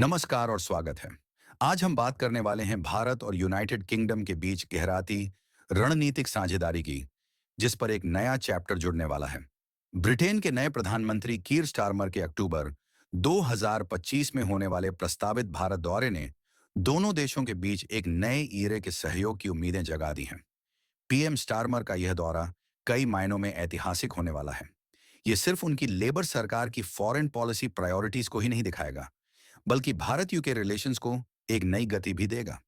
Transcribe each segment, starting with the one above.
नमस्कार और स्वागत है। आज हम बात करने वाले हैं भारत और यूनाइटेड किंगडम के बीच गहराती रणनीतिक साझेदारी की, जिस पर एक नया चैप्टर जुड़ने वाला है। ब्रिटेन के नए प्रधानमंत्री कीर स्टारमर के अक्टूबर 2025 में होने वाले प्रस्तावित भारत दौरे ने दोनों देशों के बीच एक नए ईरे के सहयोग की उम्मीदें जगा दी हैं। पीएम स्टारमर का यह दौरा कई मायनों में ऐतिहासिक होने वाला है। ये सिर्फ उनकी लेबर सरकार की फॉरेन पॉलिसी प्रायोरिटीज को ही नहीं दिखाएगा, बल्कि भारत यूके रिलेशंस को एक नई गति भी देगा।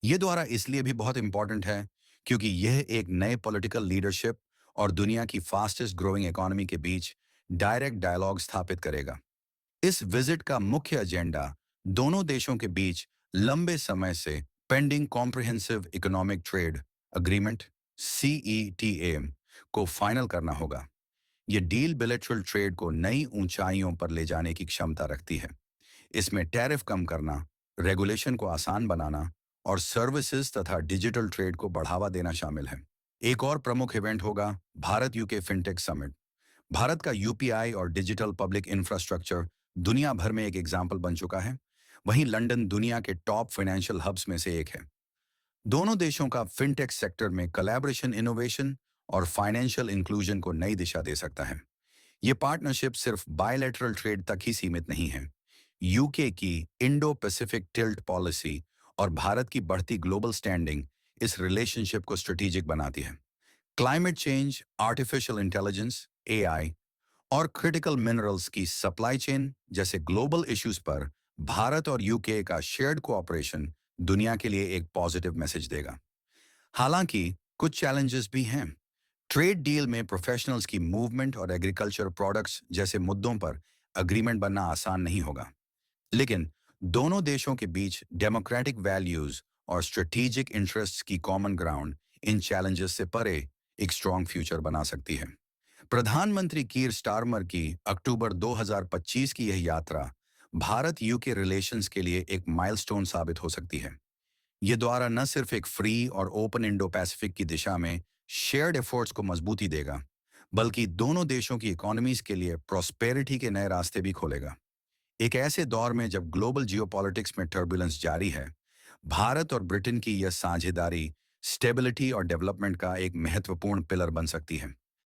ये दौरा इसलिए भी बहुत इंपॉर्टेंट है क्योंकि यह एक नए पॉलिटिकल लीडरशिप और दुनिया की फास्टेस्ट ग्रोइंग इकोनॉमी के बीच डायरेक्ट डायलॉग स्थापित करेगा। इस विजिट का मुख्य एजेंडा दोनों देशों के बीच लंबे समय से pending comprehensive economic trade agreement CETA को फाइनल करना होगा। यह डील बिलेटरल ट्रेड को नई ऊंचाइयों पर ले जाने की क्षमता रखती है। इसमें टैरिफ कम करना, रेगुलेशन को आसान बनाना और सर्विसेज तथा डिजिटल ट्रेड को बढ़ावा देना शामिल है। एक और प्रमुख इवेंट होगा Bharat UK fintech summit. Bharat का यूपीआई और डिजिटल पब्लिक इंफ्रास्ट्रक्चर दुनिया भर में एक एग्जाम्पल बन चुका है। वहीं लंदन दुनिया के टॉप फाइनेंशियल हब्स में से एक है। दोनों देशों का फिनटेक सेक्टर में कोलैबोरेशन इनोवेशन और फाइनेंशियल इंक्लूजन को नई दिशा दे सकता है। ये पार्टनरशिप सिर्फ बायलैटरल ट्रेड तक ही सीमित नहीं है। यूके की इंडो पैसिफिक टिल्ट पॉलिसी और भारत की बढ़ती ग्लोबल स्टैंडिंग इस रिलेशनशिप को स्ट्रेटेजिक बनाती है। Climate change, artificial intelligence, AI और क्रिटिकल मिनरल्स की सप्लाई चेन जैसे ग्लोबल इश्यूज पर भारत और यूके का शेयर्ड कोऑपरेशन दुनिया के लिए एक पॉजिटिव मैसेज देगा। हालांकि कुछ चैलेंजेस भी हैं। ट्रेड डील में प्रोफेशनल्स की मूवमेंट और एग्रीकल्चर प्रोडक्ट्स जैसे मुद्दों पर अग्रीमेंट बनना आसान नहीं होगा। लेकिन दोनों देशों के बीच डेमोक्रेटिक वैल्यूज और स्ट्रेटेजिक इंटरेस्ट्स की कॉमन ग्राउंड इन चैलेंजेस से परे एक स्ट्रॉन्ग फ्यूचर बना सकती है। प्रधानमंत्री कीर स्टारमर की अक्टूबर 2025 की यह यात्रा भारत यूके रिलेशंस के लिए एक माइलस्टोन साबित हो सकती है। ये दौरा न सिर्फ एक फ्री और ओपन इंडो पैसिफिक की दिशा में शेयर्ड एफर्ट्स को मजबूती देगा, बल्कि दोनों देशों की इकोनॉमीज के लिए प्रॉस्पेरिटी के नए रास्ते भी खोलेगा। एक ऐसे दौर में जब ग्लोबल जियोपॉलिटिक्स में टर्बुलेंस जारी है, भारत और ब्रिटेन की यह साझेदारी स्टेबिलिटी और डेवलपमेंट का एक महत्वपूर्ण पिलर बन सकती है।